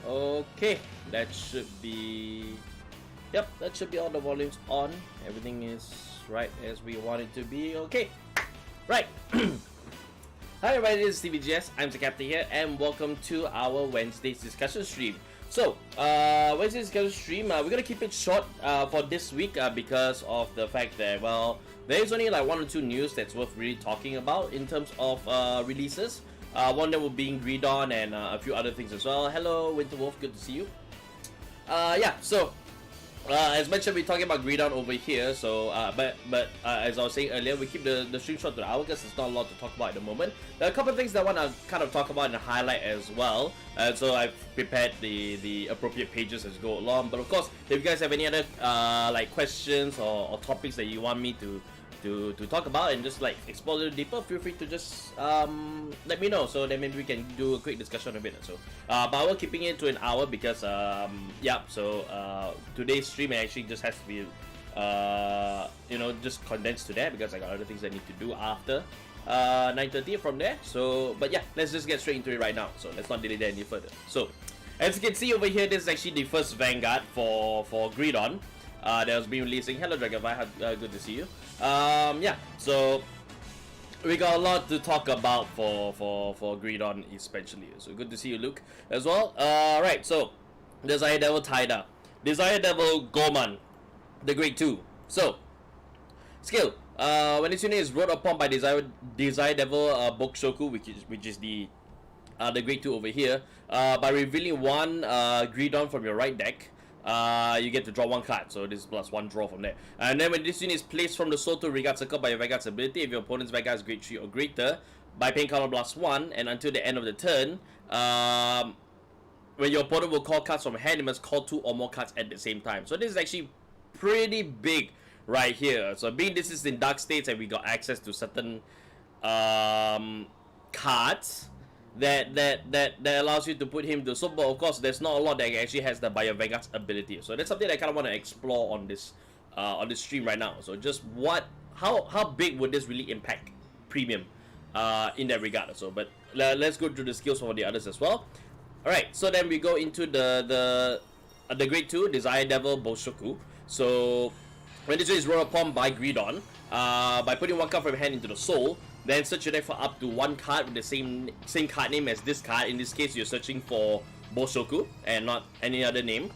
Okay, that should be... Yep, that should be all the volumes on. Everything is right as we want it to be. Okay, right. Hi everybody, this is CVGS. I'm the Captain here, and welcome to our Wednesday's discussion stream. So, Wednesday's discussion stream, we're gonna keep it short for this week because of the fact that, well, there's only like 1 or 2 news that's worth really talking about in terms of releases. One that will be Greedon and a few other things as well. Hello, Winter Wolf, good to see you. Yeah, so as mentioned, we're talking about Greedon over here. So, but as I was saying earlier, we keep the stream short to the hour because there's not a lot to talk about at the moment. There are a couple of things that I want to kind of talk about and highlight as well. So I've prepared the appropriate pages as we go along. But of course, if you guys have any other like questions or topics that you want me to talk about and just like explore a little deeper, feel free to just let me know, so then maybe we can do a quick discussion of it. So but we're keeping it to an hour because yeah, so today's stream actually just has to be you know, just condensed to that because I got other things I need to do after 9:30 from there. So but yeah, let's just get straight into it right now, so let's not delay that any further. So as you can see over here, this is actually the first Vanguard for Greedon that was being releasing. Hello Dragonfly, good to see you. Yeah, so we got a lot to talk about for Greedon especially. So good to see you, Luke, as well. Right, so Desire Devil Taida, Desire Devil Goman, the Grade 2. So skill, when this unit is rolled upon by Desire Devil Bokushoku, which is the Grade 2 over here, by revealing one Greedon from your right deck, you get to draw 1 card, so this is +1 draw from there. And then when this unit is placed from the soul to Vanguard circle by your Vanguard's ability, if your opponent's Vanguard is Grade 3 or greater, by paying counter +1, and until the end of the turn, when your opponent will call cards from hand, you must call 2 or more cards at the same time. So this is actually pretty big right here. So being this is in Dark States and we got access to certain cards that allows you to put him to so, but of course there's not a lot that actually has the by Vanguard's ability. So that's something I kind of want to explore on this stream right now. So just how big would this really impact premium in that regard. So but let's go through the skills for the others as well. All right, so then we go into the Grade 2 Desire Devil Bokushoku. So when this is rolled upon by Greedon, by putting 1 card from your hand into the soul, then search your deck for up to 1 card with the same card name as this card. In this case, you're searching for Bokushoku and not any other name.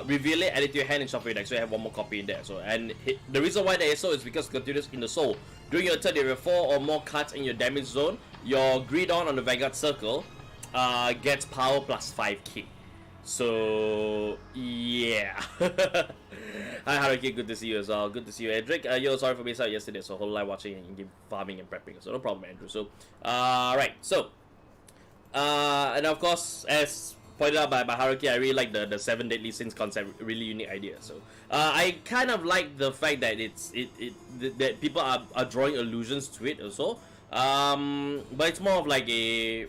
Reveal it, add it to your hand, and shuffle your deck. So you have 1 more copy in there. So and the reason why that is so is because it continues in the soul. During your turn, if you have 4 or more cards in your damage zone, your Greedon on the Vanguard circle gets power +5k. So yeah. Hi Haruki, good to see you as well. Good to see you, Edric. Yo, sorry for missing out yesterday, so whole live watching and game farming and prepping. So no problem, Andrew. So right, so and of course, as pointed out by Haruki, I really like the 7 Deadly Sins concept. Really unique idea. So I kind of like the fact that that people are drawing allusions to it also. But it's more of like a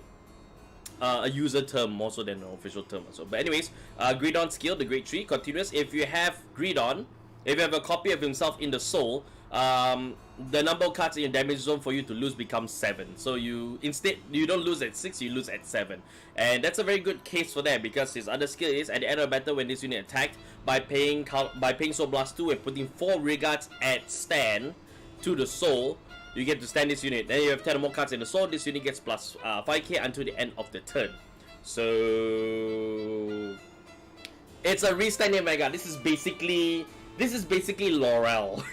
user term more so than an official term. So, but anyways, Greedon skill, the Grade 3, continuous. If you have Greedon, if you have a copy of himself in the soul, the number of cards in your damage zone for you to lose becomes 7. So you don't lose at 6, you lose at 7, and that's a very good case for that because his other skill is at the end of the battle when this unit attacked by paying Soul Blast 2 and putting 4 regards at stand to the soul, you get to stand this unit. Then you have 10 or more cards in the soul. This unit gets +5k until the end of the turn. So it's a restanding Vanguard. This is basically Laurel.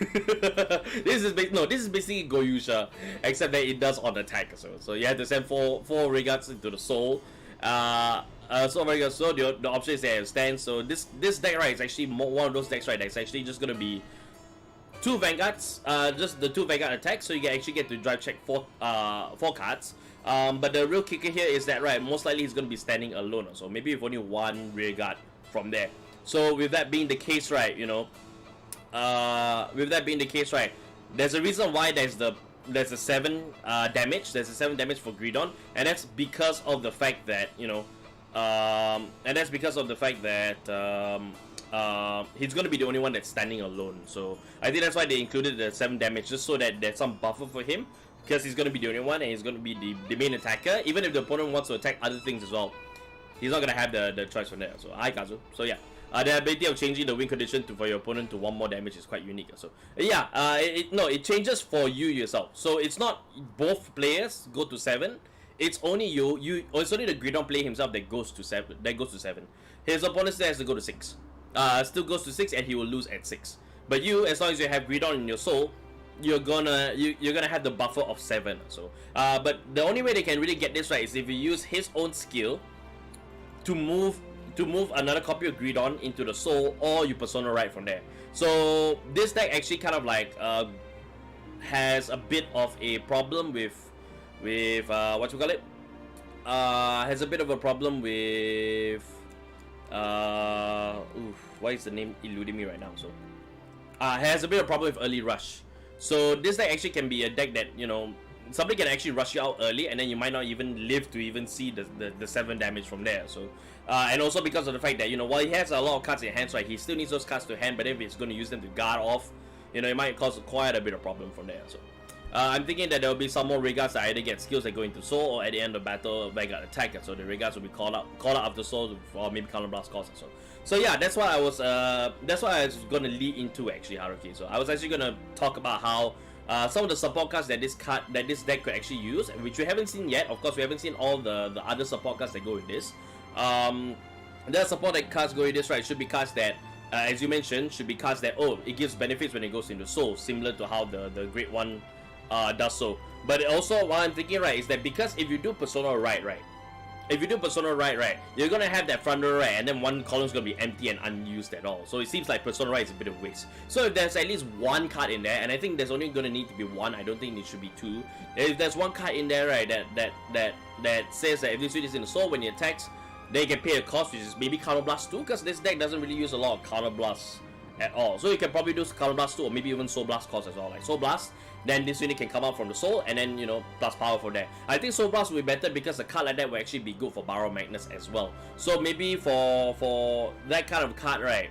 this is basically Goyusha, except that it does on attack. So you have to send 4 regards into the soul. So the option is there stand. So this deck right is actually one of those decks right that's actually just gonna be 2 Vanguards, just the 2 Vanguard attacks, so you actually get to drive check 4 cards. But the real kicker here is that, right, most likely he's going to be standing alone, so maybe with only 1 rear guard from there. So with that being the case, right, you know, there's a reason why there's a 7 damage. There's a 7 damage for Greedon, and that's because of the fact that, you know, he's going to be the only one that's standing alone. So I think that's why they included the 7 damage, just so that there's some buffer for him, because he's going to be the only one and he's going to be the main attacker, even if the opponent wants to attack other things as well. he's not gonna have the choice from there. So hi Kazu. So yeah, the ability of changing the win condition for your opponent to 1 more damage is quite unique. So yeah, it changes for you yourself. So it's not both players go to 7. It's only it's only the Greedon player himself that goes to 7. His opponent still has to go to 6. Still goes to 6, and he will lose at 6. But you, as long as you have Greedon in your soul, you're gonna have the buffer of 7. So but the only way they can really get this right is if you use his own skill to move another copy of Greedon into the soul, or you persona right from there. So this deck actually kind of like has a bit of a problem with what you call it, has a bit of a problem with why is the name eluding me right now? So has a bit of a problem with early rush. So this deck actually can be a deck that, you know, somebody can actually rush you out early, and then you might not even live to even see the 7 damage from there. So and also because of the fact that, you know, while he has a lot of cards in hand, right, he still needs those cards to hand, but if he's going to use them to guard off, you know, it might cause quite a bit of problem from there. So I'm thinking that there will be some more Regards that either get skills that go into soul, or at the end of battle Vanguard attack. So the Regards will be called out after soul, or maybe counterblast cost. So yeah, that's what I was gonna lead into actually, Haruki. So I was actually gonna talk about how some of the support cards that this deck could actually use, which we haven't seen yet. Of course, we haven't seen all the other support cards that go with this. The support cards go with this, right, should be cards that, as you mentioned, should be cards that, oh, it gives benefits when it goes into soul, similar to how the Great One does so. But also, what I'm thinking, right, is that because if you do Persona right, you're gonna have that front row, right, and then one column's gonna be empty and unused at all. So it seems like Persona right is a bit of waste. So if there's at least 1 card in there, and I think there's only gonna need to be 1, I don't think it should be 2. If there's 1 card in there, right, that says that if this unit is in the soul, when he attacks, they can pay a cost, which is maybe Counterblast 2, because this deck doesn't really use a lot of Counterblasts at all. So you can probably do Counterblast 2, or maybe even Soul Blast cost as well. Like Soul Blast, then this unit can come out from the soul, and then, you know, plus power for that. I think Soul Blast will be better because a card like that will actually be good for Barrow Magnus as well. So maybe for that kind of card, right,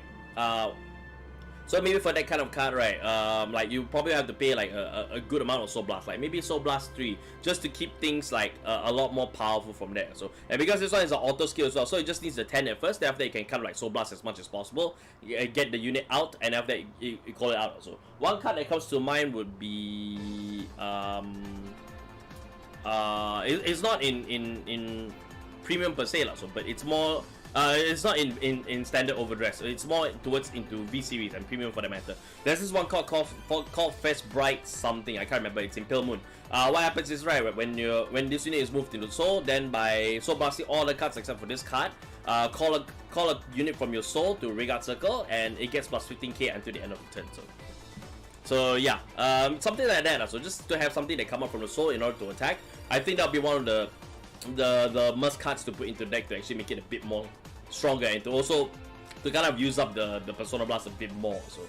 like you probably have to pay like a good amount of Soul Blast, like maybe Soul Blast 3, just to keep things like a lot more powerful from there. So, and because this one is an auto skill as well, so it just needs the 10 at first. Then after you can kind of like Soul Blast as much as possible, get the unit out, and after that you call it out also. One card that comes to mind would be it's not in premium per se, so, but it's more. It's not in standard Overdress. So it's more towards into V series and premium for that matter. There's this one called Fest Bright something. I can't remember. It's in Pale Moon. What happens is, right, when this unit is moved into soul, then by soul blasting all the cards except for this card, call a unit from your soul to Regard Circle, and it gets plus 15k until the end of the turn. So yeah, something like that. So just to have something that come up from the soul in order to attack, I think that'll be one of the must cards to put into the deck to actually make it a bit more stronger, and to also to kind of use up the Persona Blast a bit more. So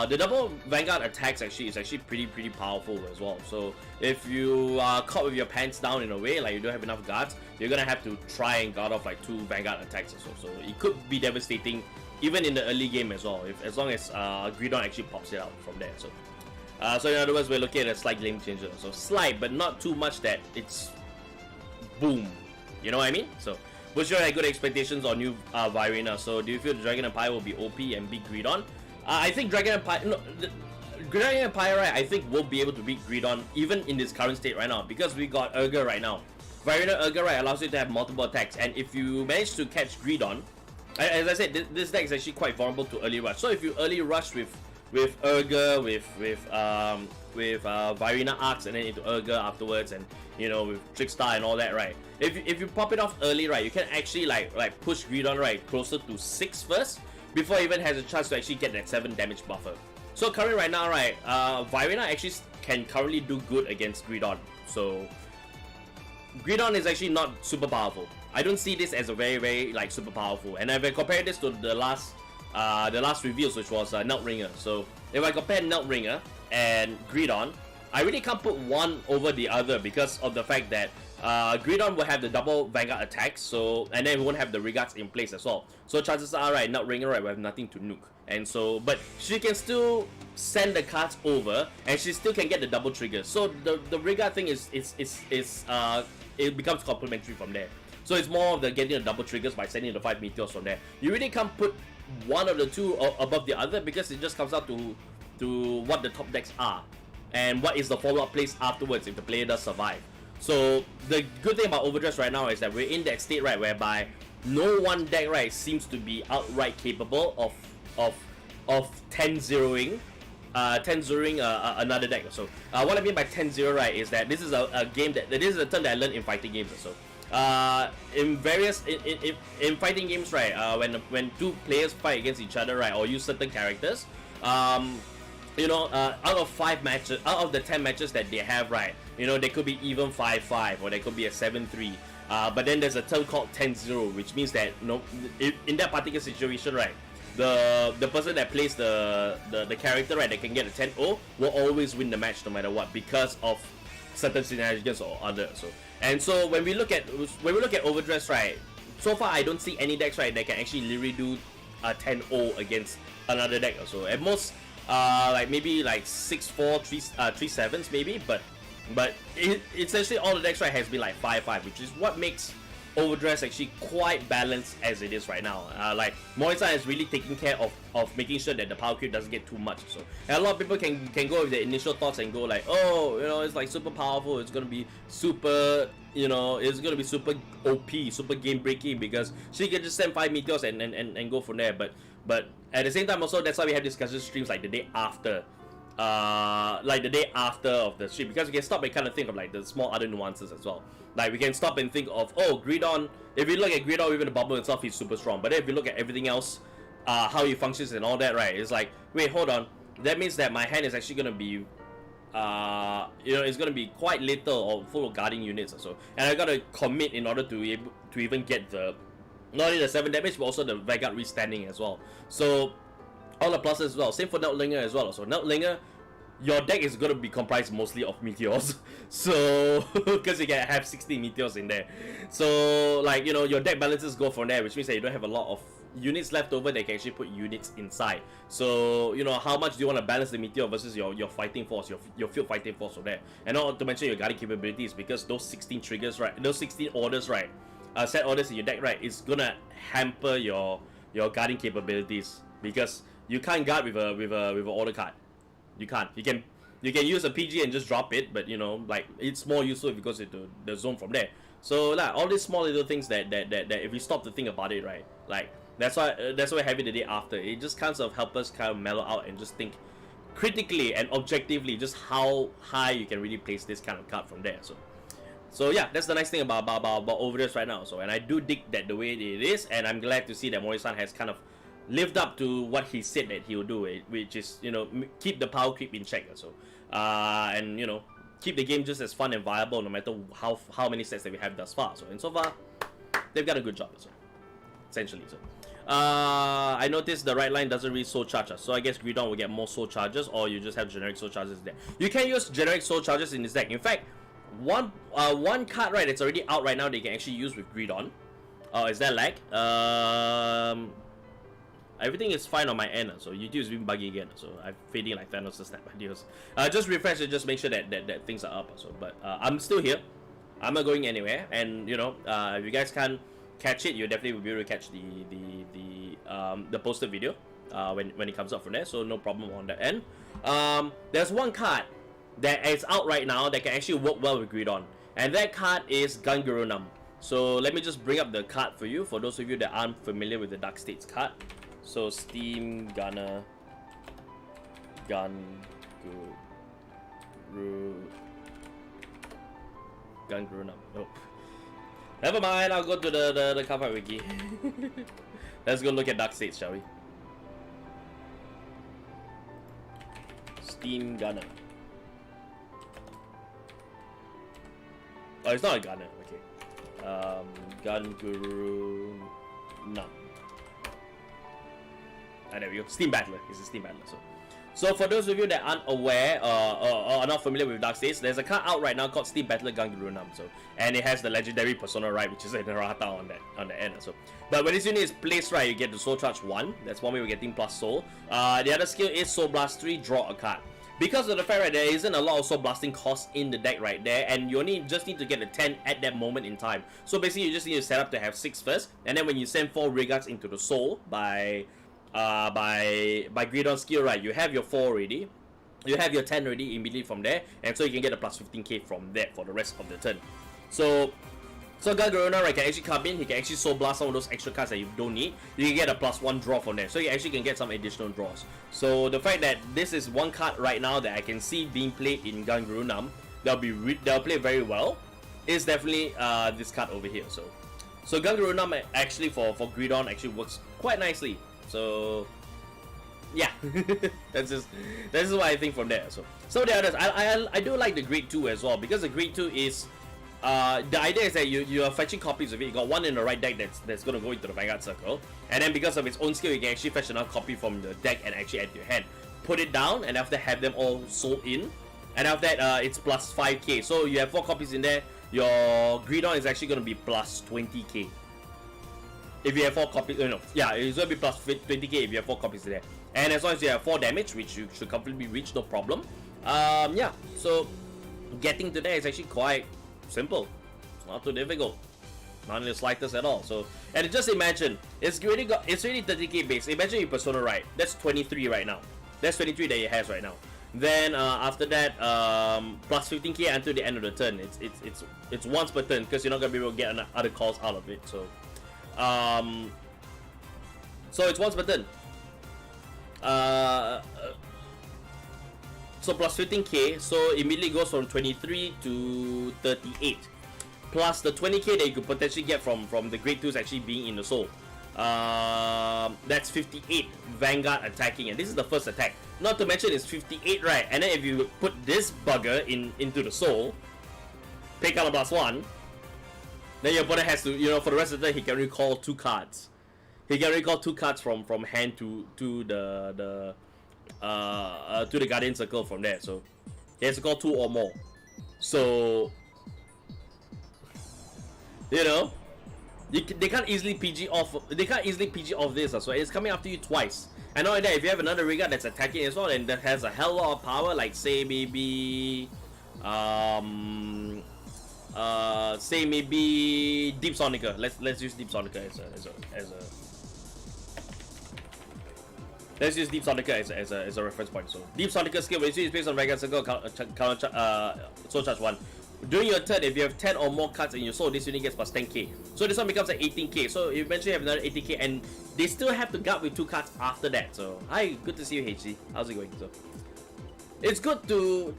the double Vanguard attacks is actually pretty powerful as well. So if you are caught with your pants down in a way, like you don't have enough guards, you're gonna have to try and guard off like 2 Vanguard attacks or so. So it could be devastating even in the early game as well, as long as Greedon actually pops it out from there. So in other words, we're looking at a slight game changer. So slight, but not too much that it's boom, you know what I mean? So what's your good expectations on new Virina? So do you feel Dragon Empire will be OP and beat Greedon? I think Dragon Empire, Dragon Empire, right, I think will be able to beat Greedon even in this current state right now, because we got Urger right now. Virina Urger, right, allows you to have multiple attacks, and if you manage to catch Greedon, as I said, this deck is actually quite vulnerable to early rush. So if you early rush with Urger, with Virina Arcs, and then into Urger afterwards, and you know, with Trickstar and all that, right? If you pop it off early, right, you can actually like push Greedon, right, closer to 6 first, before it even has a chance to actually get that 7 damage buffer. So currently right now, right, Virina actually can currently do good against Greedon. So Greedon is actually not super powerful. I don't see this as a very like super powerful. And if I compare this to the last reveals, which was Nultringer. So if I compare Nultringer and Greedon, I really can't put one over the other because of the fact that Greedon will have the double Vanguard attacks, so, and then we won't have the Regards in place as well. So chances are, right, Nultringer, right, will have nothing to nuke. And so, but she can still send the cards over, and she still can get the double triggers. So the Regard thing it becomes complementary from there. So it's more of the getting the double triggers by sending the 5 meteors from there. You really can't put one of the two above the other because it just comes out to what the top decks are and what is the follow-up plays afterwards if the player does survive. So the good thing about Overdress right now is that we're in that state, right, whereby no one deck, right, seems to be outright capable of 10-0ing another deck. So what I mean by 10-0, right, is that this is a game that this is a term that I learned in fighting games. So in fighting games, right, when two players fight against each other, right, or use certain characters, you know, out of the 10 matches that they have, right, you know, they could be even 5-5 or they could be a 7-3. But then there's a term called 10-0, which means that, you know, in that particular situation, right, the person that plays the character, right, that can get a 10-0 will always win the match no matter what because of certain shenanigans or other. So and so when we look at Overdress, right, so far I don't see any decks, right, that can actually literally do a 10-0 against another deck. So at most like maybe like 6-4 3-7s maybe, but essentially all the decks, right, has been like 5-5, which is what makes Overdress actually quite balanced as it is right now. Like Morrison is really taking care of making sure that the power creep doesn't get too much. So and a lot of people can go with their initial thoughts and go like, oh, you know, it's like super powerful, it's gonna be super, you know, it's gonna be super OP, super game breaking because she can just send 5 meteors and go from there. But at the same time also, that's why we have discussion streams like the day after. Like the day after of the stream, because we can stop and kind of think of like the small other nuances as well. Like we can stop and think of, oh, Greedon, if you look at Greedon, even the bubble itself, he's super strong. But then if you look at everything else, how he functions and all that, right, it's like, wait, hold on, that means that my hand is actually gonna be you know, it's gonna be quite little or full of guarding units or so, and I gotta commit in order to even get the not only the 7 damage but also the Vanguard restanding as well. So all the pluses as well. Same for Nutlinger as well. So Nutlinger, your deck is going to be comprised mostly of meteors. So because you can have 60 meteors in there. So like, you know, your deck balances go from there, which means that you don't have a lot of units left over that can actually put units inside. So, you know, how much do you want to balance the meteor versus your fighting force, your field fighting force from there. And not to mention your guarding capabilities, because those 16 triggers, right, those 16 orders, right, set orders in your deck, right, is gonna hamper your guarding capabilities, because you can't guard with a order card. You can't. You can use a PG and just drop it, but you know, like, it's more useful if it goes into the zone from there. So like all these small little things that if we stop to think about it, right, like that's why having the day after, it just kind of help us kind of mellow out and just think critically and objectively just how high you can really place this kind of card from there. So yeah, that's the nice thing about Overdress right now. So, and I do dig that the way it is, and I'm glad to see that Mori-san has kind of lived up to what he said that he would do, which is, you know, keep the power creep in check. So and, you know, keep the game just as fun and viable no matter how many sets that we have thus far. So, and so far they've done a good job, so essentially. So I noticed the right line doesn't read soul charges, so I guess Greedon will get more soul charges, or you just have generic soul charges there. You can use generic soul charges in this deck. In fact, one card, right, it's already out right now that you can actually use with Greedon. Is that lag? Everything is fine on my end, so YouTube is being buggy again. So I'm fading like Thanos' snap videos. Just refresh and just make sure that things are up. So, but I'm still here. I'm not going anywhere. And you know, if you guys can't catch it, you definitely will be able to catch the posted video when it comes up from there. So no problem on that end. There's one card that is out right now that can actually work well with Greedon, and that card is Gangurunam. So let me just bring up the card for you, for those of you that aren't familiar with the Dark States card. So Steam Gunner Gangurunam. Nope. Never mind, I'll go to the Cardfight wiki. Let's go look at Dark States, shall we? Steam Gunner. Oh, it's not a gunner, okay. Gangurunam. There we go. Steam Battler. It's a Steam Battler. So for those of you that aren't aware or are not familiar with Dark States, there's a card out right now called Steam Battler Gangurunam. So, and it has the legendary Persona, right, which is a Narata on the end. So, but when this unit is placed, right, you get the Soul Charge 1. That's one way we're getting plus Soul. The other skill is Soul Blast 3. Draw a card. because of the fact that there isn't a lot of soul blasting cost in the deck right there, and you only just need to get a 10 at that moment in time. So basically you just need to set up to have 6 first, and then when you send 4 regards into the soul by Greedon skill, right, you have your 4 already, you have your 10 already immediately from there, and so you can get a plus 15k from there for the rest of the turn. So Gargarona, right, can actually come in, he can actually soul blast some of those extra cards that you don't need. You can get a +1 draw from there, so you actually can get some additional draws. So the fact that this is one card right now that I can see being played in Gangrunam, that'll play very well, is definitely this card over here. So Gangrunam actually for Greedon actually works quite nicely. So yeah, that's what I think from there. So the others, I do like the Grade 2 as well, because the Grade 2 is the idea is that you are fetching copies of it. You got one in the right deck that's gonna go into the Vanguard circle, and then because of its own skill, you can actually fetch another copy from the deck and actually add to your hand. Put it down, and after have them all sold in, and after that it's plus 5k. So you have 4 copies in there. Your Greedon is actually gonna be plus 20k. If you have 4 copies, yeah, it's gonna be plus 20k if you have 4 copies in there. And as long as you have 4 damage, which you should comfortably reach, no problem. Yeah, so getting to there is actually quite simple. It's not too difficult, not in the slightest at all. So, and just imagine, it's really 30k base. Imagine your Persona, right? That's 23 right now. That's 23 that it has right now. Then after that, plus 15k until the end of the turn. It's once per turn, because you're not gonna be able to get other calls out of it. So it's once per turn. So plus 15k, so immediately goes from 23 to 38, plus the 20k that you could potentially get from the Grade 2s actually being in the soul. That's 58 Vanguard attacking, and this is the first attack. Not to mention it's 58, right? And then if you put this bugger into the soul, pick up a +1, then your opponent has to, for the rest of the turn, he can recall 2 cards. He can recall 2 cards from hand to the Guardian Circle from there. So he has to call 2 or more. So they can't easily PG off. They can't easily PG off this. So it's coming after you twice. And not only that, if you have another Rigard that's attacking as well, and that has a hell lot of power, like say maybe Deep Sonica. Let's use Deep Sonica as a let's use Deep Sonica as a reference point. So Deep Sonica skill, when you use based on Vanguard Circle, soul charge 1. During your turn, if you have 10 or more cards in your soul, this unit gets plus 10k. So this one becomes an 18k. So eventually you have another 18k, and they still have to guard with 2 cards after that. So hi, good to see you, HC. How's it going? So it's good to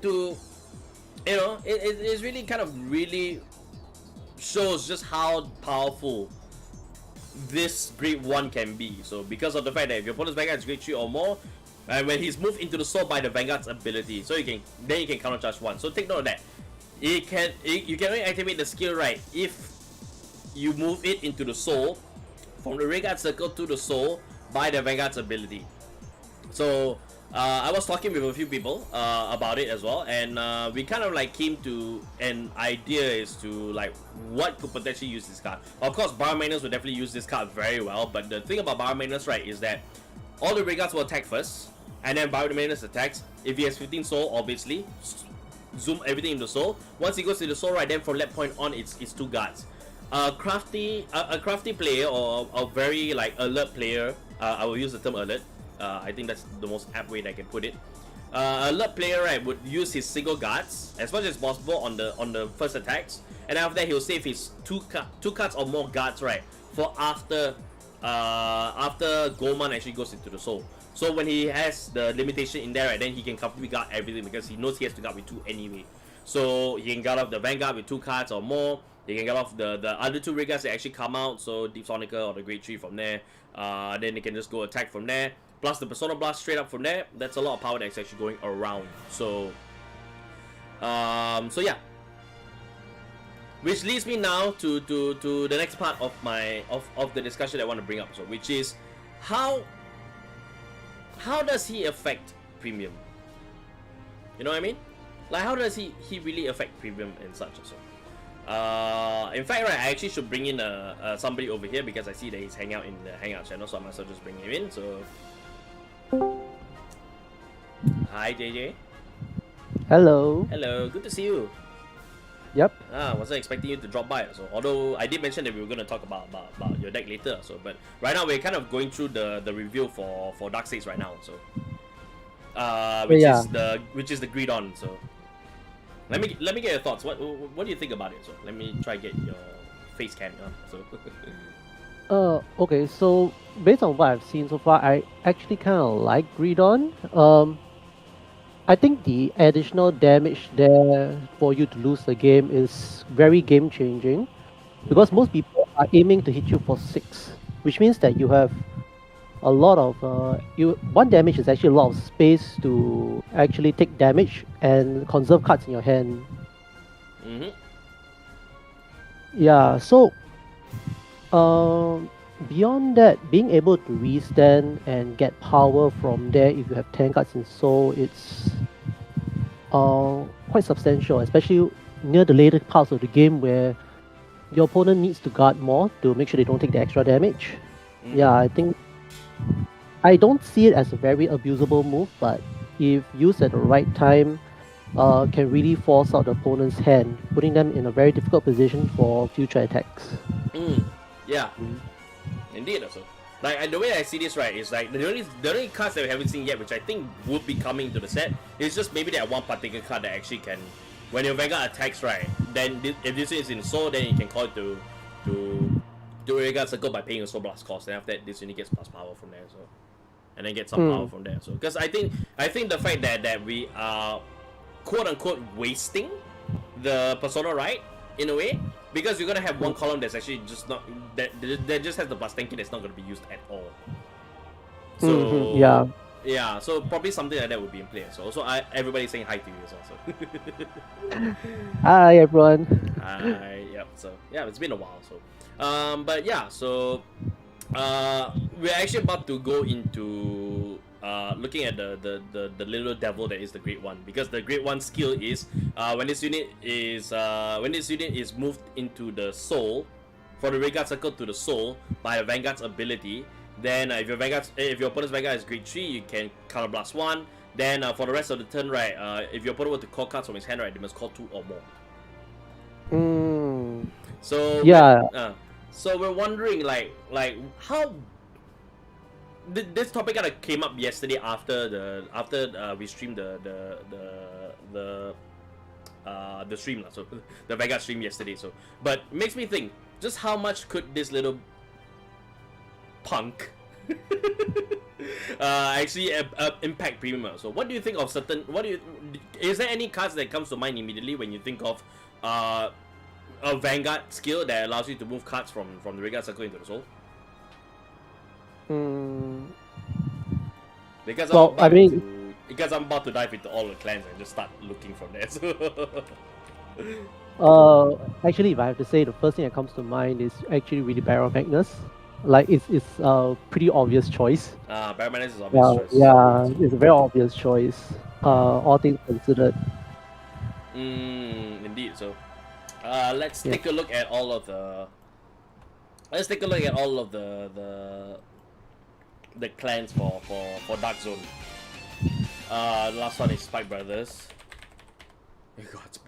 it's really kind of really shows just how powerful this Grade 1 can be. So because of the fact that if your opponent's Vanguard is Grade 3 or more, and when he's moved into the soul by the Vanguard's ability, so you can counter charge 1. So take note of that. You can only activate the skill, right, if you move it into the soul from the Vanguard circle to the soul by the Vanguard's ability. So I was talking with a few people about it as well, and we kind of like came to an idea as to like what could potentially use this card. Of course, Barmainers will definitely use this card very well, but the thing about Barmainers, right, is that all the Regards will attack first, and then Barmainers attacks. If he has 15 soul, obviously, zoom everything into soul. Once he goes to the soul, right, then from that point on, it's 2 guards. A crafty player, or a very like alert player, I will use the term alert. I think that's the most apt way that I can put it. Alert player, right, would use his single guards as much as possible on the first attacks, and after that he'll save his 2 cards or more guards, right, for after Goman actually goes into the soul. So when he has the limitation in there, right, then he can comfortably guard everything because he knows he has to guard with 2 anyway. So he can guard off the Vanguard with 2 cards or more. He can guard off the other 2 Regards that actually come out, so Deep Sonica or the Grade 3 from there. Then he can just go attack from there. Plus the Persona Blast straight up from there. That's a lot of power that's actually going around. So yeah. Which leads me now to the next part of the discussion I want to bring up. So which is how does he affect premium? You know what I mean? Like how does he really affect premium and such also? In fact, right, I actually should bring in somebody over here because I see that he's hanging out in the Hangout channel, so I might as well just bring him in. So hi JJ. Hello. Hello, good to see you. Yep. Wasn't expecting you to drop by. So, although I did mention that we were going to talk about your deck later. So, but right now we're kind of going through the review for Dark States right now. So, Yeah. which is the Greedon. So, let me get your thoughts. What do you think about it? So, let me try get your face cam on. So, Okay, so based on what I've seen so far, I actually kind of like Greedon. I think the additional damage there for you to lose the game is very game changing because most people are aiming to hit you for 6, which means that you have a lot of one damage is actually a lot of space to actually take damage and conserve cards in your hand. mm-hmm. Yeah, so beyond that, being able to restand and get power from there if you have 10 cards in soul, it's quite substantial, especially near the later parts of the game where your opponent needs to guard more to make sure they don't take the extra damage. Mm-hmm. Yeah, I think I don't see it as a very abusable move, but if used at the right time, can really force out the opponent's hand, putting them in a very difficult position for future attacks. Yeah, Mm. indeed. Also, like the way I see this, right, is like the only cards that we haven't seen yet, which I think would be coming to the set, is just maybe that one particular card that actually can, when your Vanguard attacks, right, then if this is in soul, then you can call it to Vanguard circle by paying a soul blast cost, and after that this unit gets plus power from there. So, and then get some power from there. So, because I think the fact that we are quote unquote wasting the persona, right, in a way, because you're gonna have one column that's actually just not that just has the plus 10k that's not gonna be used at all. So yeah, so probably something like that would be in play. So also everybody's saying hi to you as well. So Hi everyone. hi, yep. So yeah, it's been a while. So but yeah, so we're actually about to go into looking at the little devil that is the Great One, because the Great One skill is when this unit is moved into the soul, for the Vanguard circle to the soul by a Vanguard's ability, then if your opponent's Vanguard is grade 3, you can counter blast 1. Then for the rest of the turn, right, if your opponent were to call cards from his hand, right, they must call 2 or more. So Yeah. so we're wondering like how this topic kind of came up yesterday after we streamed the stream, so the Vanguard stream yesterday. So, but it makes me think, just how much could this little punk actually impact premium? So, what do you think of certain? Is there any cards that comes to mind immediately when you think of a Vanguard skill that allows you to move cards from the Vanguard circle into the soul? Because I'm about to dive into all the clans and just start looking from there. So. Actually, if I have to say, the first thing that comes to mind is actually really Baron Magnus. Like it's a pretty obvious choice. Baron Magnus is obvious choice. Yeah, it's a very obvious choice. All things considered. Indeed. So, let's take a look at all of the. Let's take a look at all of the clans for Dark Zone. The last one is Spike Brothers. God,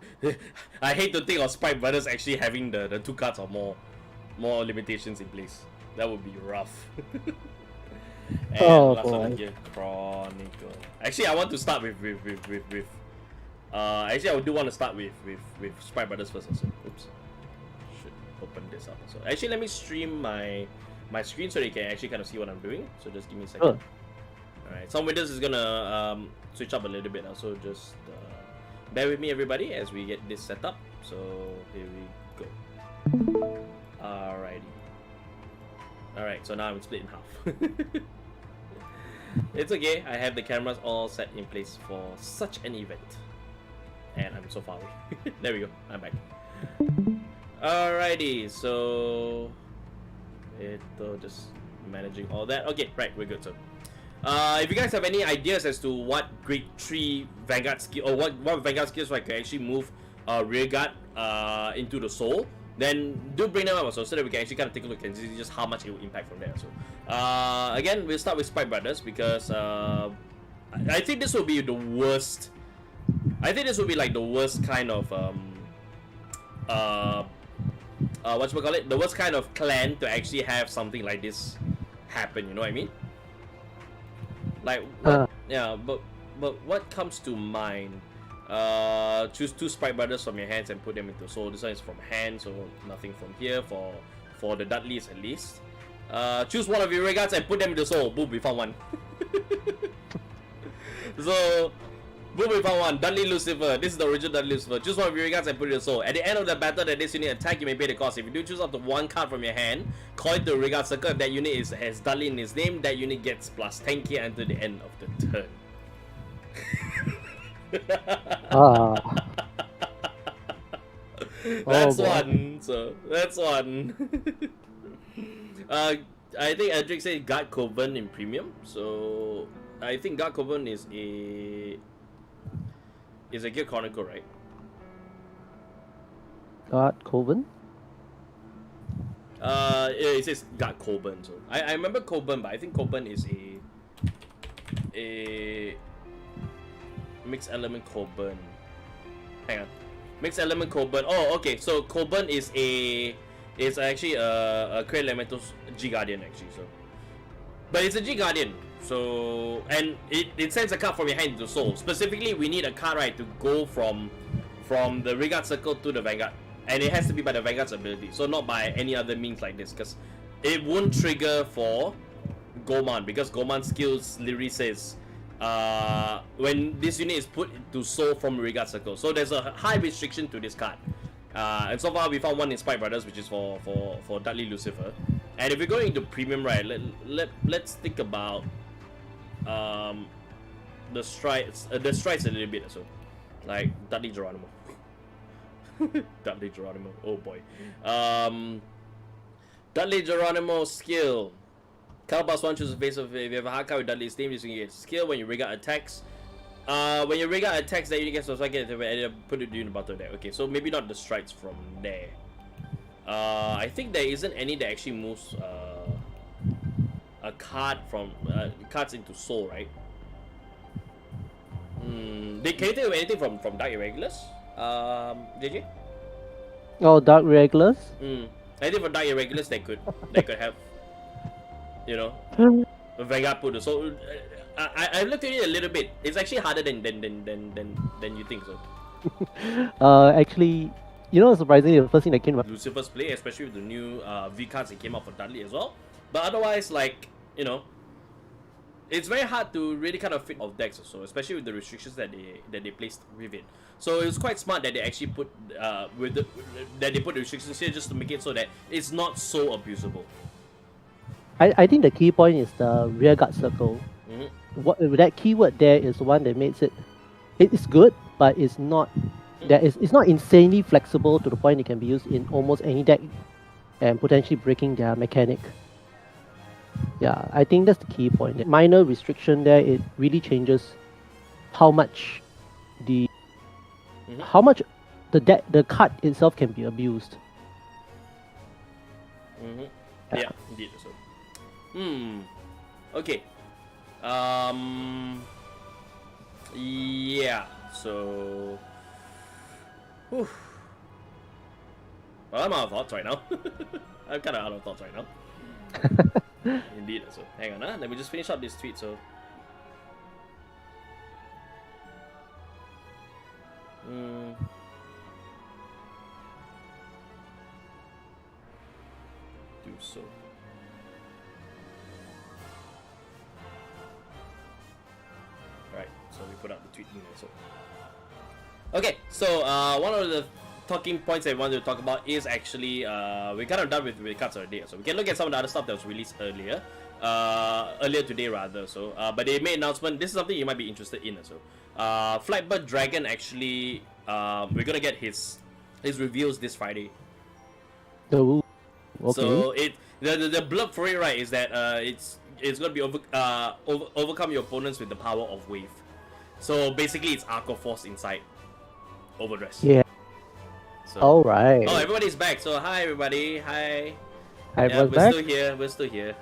I hate to think of Spike Brothers actually having the 2 cards or more limitations in place. That would be rough. And last one here, Chronicle. Actually, I want to start with actually, I do want to start with Spike Brothers first. Also, oops, should open this up. So actually, let me stream my screen so they can actually kind of see what I'm doing. So just give me a second. Alright, some windows is gonna switch up a little bit now, so just bear with me, everybody, as we get this set up. So here we go. Alrighty. Alright, so now I'm split in half. It's okay, I have the cameras all set in place for such an event. And I'm so far away. There we go, I'm back. Alrighty, so just managing all that. Okay, right, we're good. So if you guys have any ideas as to what grade 3 Vanguard skill, or what Vanguard skills I can actually move Rearguard into the soul, then do bring them up also, so that we can actually kind of take a look and see just how much it will impact from there. So again, we'll start with Spike Brothers, because I think this will be the worst I think this would be like the worst kind of the worst kind of clan to actually have something like this happen. You know what I mean? Like what? Yeah, but what comes to mind? Choose 2 Sprite Brothers from your hands and put them into soul. This one is from hand, so nothing from here for the Dudleys at least. Choose one of your regards and put them into soul. Boom, we found one. So, boom, we found one. Dudley Lucifer. This is the original Dudley Lucifer. Choose one of your regards and put it into soul. At the end of the battle that this unit attack, you may pay the cost. If you do choose up to 1 card from your hand, call it the regard circle. If that unit has Dudley in his name, that unit gets plus 10k until the end of the turn. That's one. So that's one. I think Edric said Guard Coven in premium. So I think Guard Coven is a Gear Chronicle, right? Guard Coven? It says Guard Coven. So I remember Coven, but I think Coven is a mixed element Coven. Hang on. Mixed element Coven. Oh, okay. So Coven is actually a Create Elemental's G Guardian actually. So, but it's a G Guardian. So and it sends a card from your hand to soul. Specifically, we need a card right to go from the Regard Circle to the Vanguard, and it has to be by the Vanguard's ability. So not by any other means like this, because it won't trigger for Goman, because Goman's skills literally says when this unit is put to soul from Regard Circle. So there's a high restriction to this card. And so far we found one in Sprite Brothers, which is for Dudley Lucifer. And if we're going into premium, right, let's think about the strides a little bit. So like Dudley Geronimo. Dudley Geronimo, oh boy. Dudley Geronimo skill. Card plus 1, choose a face of. If you have a hard card with Dudley's name, you can get skill when you regard attacks. When your regard attacks, that you get so I get put it in the bottom there. Okay, so maybe not the strides from there. I think there isn't any that actually moves a card from cards into soul, right? Can you think of anything from Dark Irregulars? JJ? Oh, Dark Regulars? Anything from Dark Irregulars that could have, you know, Vanguard put. So I looked at it a little bit. It's actually harder than you think so. Actually, you know, surprisingly, the first thing that came up. Lucifer's play, especially with the new V cards that came out for Dudley as well. But otherwise, like, you know, it's very hard to really kind of fit off decks also, especially with the restrictions that they placed with it. So it was quite smart that they actually put that they put the restrictions here just to make it so that it's not so abusable. I think the key point is the rear guard circle. What that keyword there is the one that makes it. It's good, but it's not. It's not insanely flexible to the point it can be used in almost any deck, and potentially breaking their mechanic. Yeah, I think that's the key point. The minor restriction there, it really changes how much the the card itself can be abused. Yeah, indeed. So, okay. Yeah. So, well, I'm out of thoughts right now. I'm kind of out of thoughts right now. Indeed. So, hang on. Let me just finish up this tweet. So, do so. Alright, so we put out the tweet here. So, okay, so one of the talking points that I wanted to talk about is actually we're kind of done with cards already. So we can look at some of the other stuff that was released earlier, today rather. So, but they made an announcement. This is something you might be interested in. So, Flightbird Dragon actually, we're gonna get his reveals this Friday. Oh, okay. So the blurb for it, right, is that it's gonna be overcome your opponents with the power of wave. So basically, it's Arco Force inside Overdress. Yeah. So, all right. Oh, everybody's back. So hi everybody. Hi. Hi, Yeah, we're back. still here. We're still here.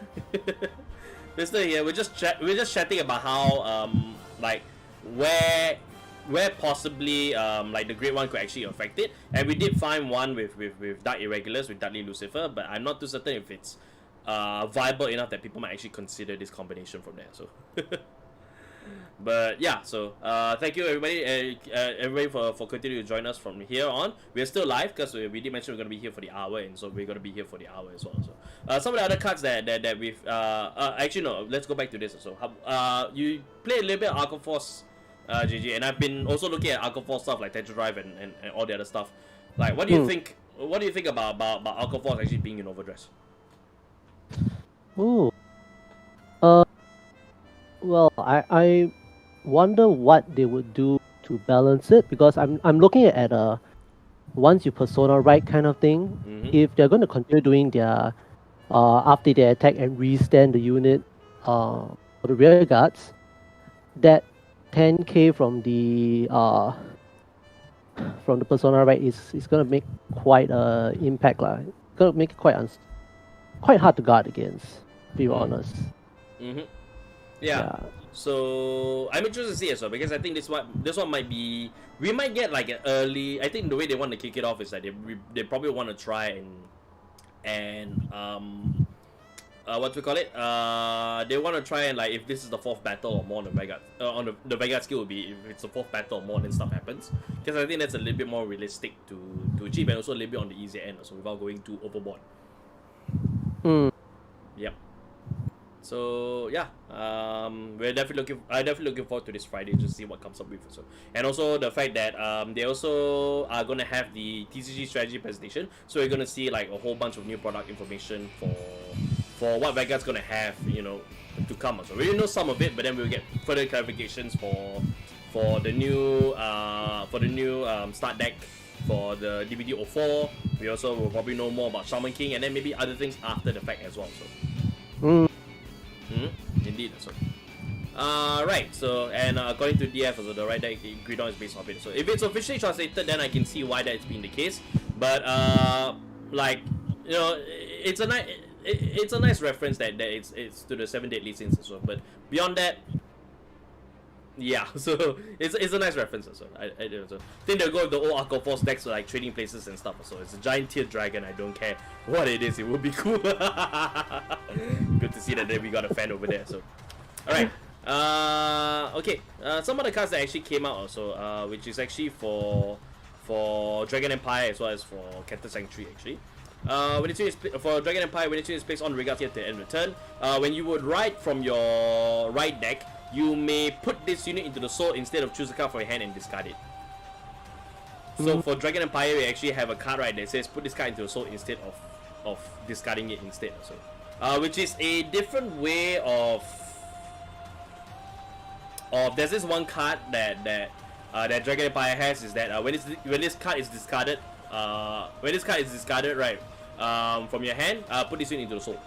We're still here. We're just chatting about how like where where possibly like the Great One could actually affect it. And we did find one with Dark Irregulars with Dudley Lucifer, but I'm not too certain if it's viable enough that people might actually consider this combination from there. So. But yeah, so thank you everybody for continuing to join us from here on. We're still live because we did mention we're going to be here for the hour, and so we're going to be here for the hour as well. So some of the other cards that we've actually no, let's go back to this also. You play a little bit of Arco Force, GG, and I've been also looking at Arco Force stuff like Tensor Drive and all the other stuff. Like, what do you think? What do you think about Arco Force actually being in Overdress? Ooh. Well, I wonder what they would do to balance it, because I'm looking at a once you persona right kind of thing. If they're going to continue doing their after they attack and restand the unit for the rear guards, that 10k from the persona right is going to make quite a impact lah. It's going to make it quite hard to guard against, to be honest. Yeah. So I'm interested to see as well, because I think this one might be, we might get like an early. I think the way they want to kick it off is that they probably want to try and what we call it? They want to try and, like, if this is the fourth battle or more on the Vanguard, on the Vanguard skill would be if it's the fourth battle or more, then stuff happens. Because I think that's a little bit more realistic to achieve, and also a little bit on the easier end, also without going too overboard. Yep. So yeah, I'm definitely looking forward to this Friday to see what comes up with also. And also the fact that they also are gonna have the TCG strategy presentation, so we're gonna see like a whole bunch of new product information for what Vanguard's gonna have, you know, to come. So we already know some of it, but then we'll get further clarifications for the new start deck for the DVD-04. We also will probably know more about Shaman King, and then maybe other things after the fact as well. So. Indeed. So, right. So, and according to DF, also the right deck Greedon is based off it. So, if it's officially translated, then I can see why that's been the case. But like, you know, it's a nice reference that it's to the 7 Deadly Sins as well. But beyond that, yeah. So it's a nice reference also. I think they'll go with the old Arco Force decks for like trading places and stuff. So it's a giant tiered dragon. I don't care what it is. It would be cool. Good to see that we got a fan over there. So, all right. Okay. Some of the cards that actually came out also, which is actually for Dragon Empire as well as for Captain Sanctuary actually. When it's for Dragon Empire, when it's placed on the Regalia at the end of the turn, when you would write from your right deck, you may put this unit into the soul instead of choose a card from your hand and discard it. So for Dragon Empire, we actually have a card right that says put this card into the soul instead of discarding it instead. So, which is a different way of there's this one card that Dragon Empire has, is that when this card is discarded, right, from your hand, put this unit into the soul.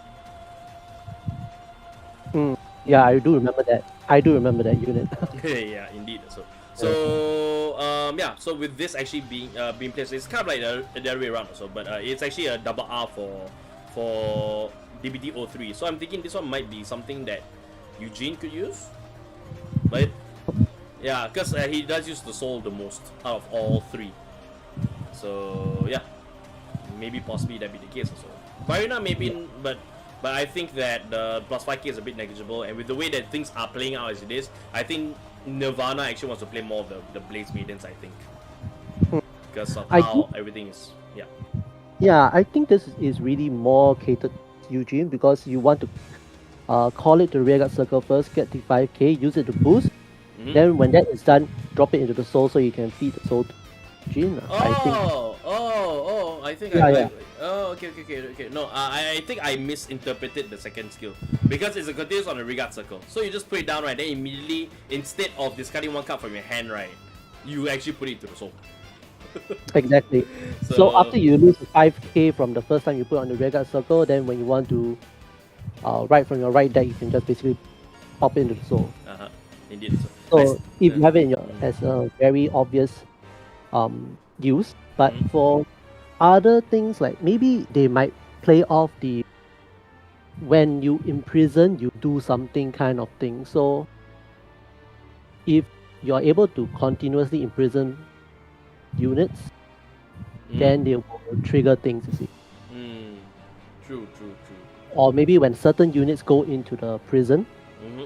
Yeah, I do remember that. Unit. Yeah, indeed. So yeah. So with this actually being placed, it's kind of like the other way around also, but it's actually a double R for DBD-03. So I'm thinking this one might be something that Eugene could use, but yeah, because he does use the soul the most out of all three. So yeah, maybe possibly that be the case also. Farina maybe, but I think that the plus 5k is a bit negligible, and with the way that things are playing out as it is, I think Nirvana actually wants to play more of the Blaze Maidens, I think. Because of how everything is, yeah. Yeah, I think this is really more catered to Eugene, because you want to call it the Rearguard Circle first, get the 5k, use it to boost. Then when that is done, drop it into the soul so you can feed the soul to Eugene. I think okay. No, I think I misinterpreted the second skill, because it's a continuous on the Rearguard Circle. So you just put it down, right? Then immediately, instead of discarding one card from your hand, right, you actually put it to the soul. Exactly. So after you lose 5k from the first time you put on the Rearguard Circle, then when you want to write from your right deck, you can just basically pop it into the soul. Indeed. So if you have it in your as a very obvious use, but for other things, like maybe they might play off the when you imprison you do something kind of thing. So if you are able to continuously imprison units, then they will trigger things, you see. True. Or maybe when certain units go into the prison, Mm-hmm.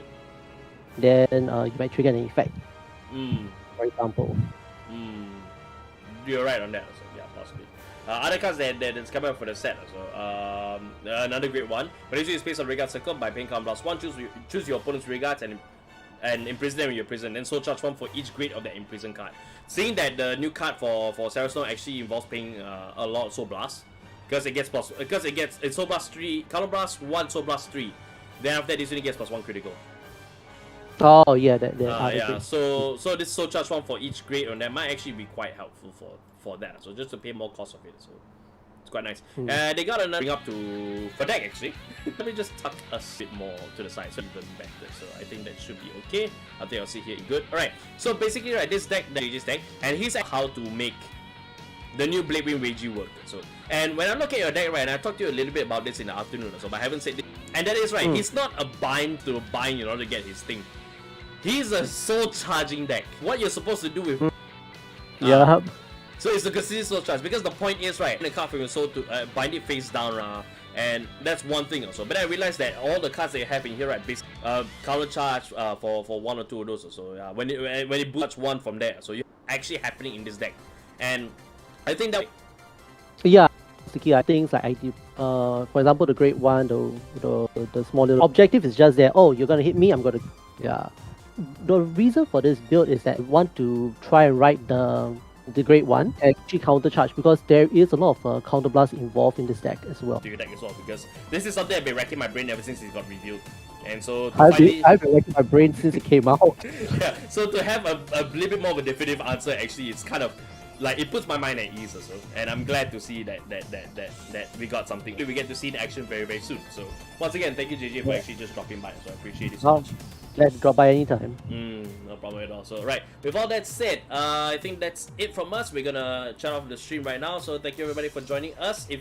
then you might trigger an effect, for example. You're right on that also. Yeah, possibly. Other cards that's coming up for the set also. Another great one. When you use space on Regard Circle by paying counter +1, choose your opponent's regards and imprison them in your prison. Then soul charge 1 for each grade of that imprison card. Seeing that the new card for Sarah Snow actually involves paying a lot of Soul Blast. Because it's Soul Blast 3, Counter Blast 1, Soul Blast 3. Then after that this unit gets +1 critical. Oh yeah, that Yeah. So this soul charge 1 for each grade on that might actually be quite helpful for that. So just to pay more cost of it. So it's quite nice. They got another bring up to for deck actually. Let me just tuck us a bit more to the side so even better. So I think that should be okay. I think I'll see here good. Alright. So basically right, this deck, this deck, and here's how to make the new Blade Wind Reiji work. So and when I look at your deck right, and I talked to you a little bit about this in the afternoon or so, but I haven't said this. And that is right, he's not a bind in order to get his thing. He's a soul charging deck. What you're supposed to do with yeah. So it's a consistent soul charge because the point is right, the card from your soul to bind it face down, and that's one thing also. But I realized that all the cards that you have in here, right, counter charge for 1 or 2 of those also. Yeah, when it boosts 1 from there, so you're actually happening in this deck, and I think that Yeah, the key things like ID. For example, the great one, the small little objective is just there. Oh, you're gonna hit me, I'm gonna. Yeah. The reason for this build is that I want to try and ride the great one and actually counter charge because there is a lot of counter blast involved in this deck as well. to your deck as well because this is something I've been racking my brain ever since it got revealed, and so I've been racking my brain since it came out. Yeah, so to have a little bit more of a definitive answer actually, it's kind of like it puts my mind at ease also, and I'm glad to see that we got something. We get to see the action very very soon. So once again, thank you JJ for actually just dropping by. So I appreciate it so much. Let's drop by anytime. No problem at all. So right, with all that said, I think that's it from us. We're gonna shut off the stream right now. So thank you everybody for joining us. If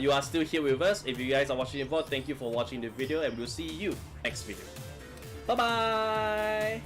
you are still here with us, if you guys are watching it for, thank you for watching the video, and we'll see you next video. Bye bye.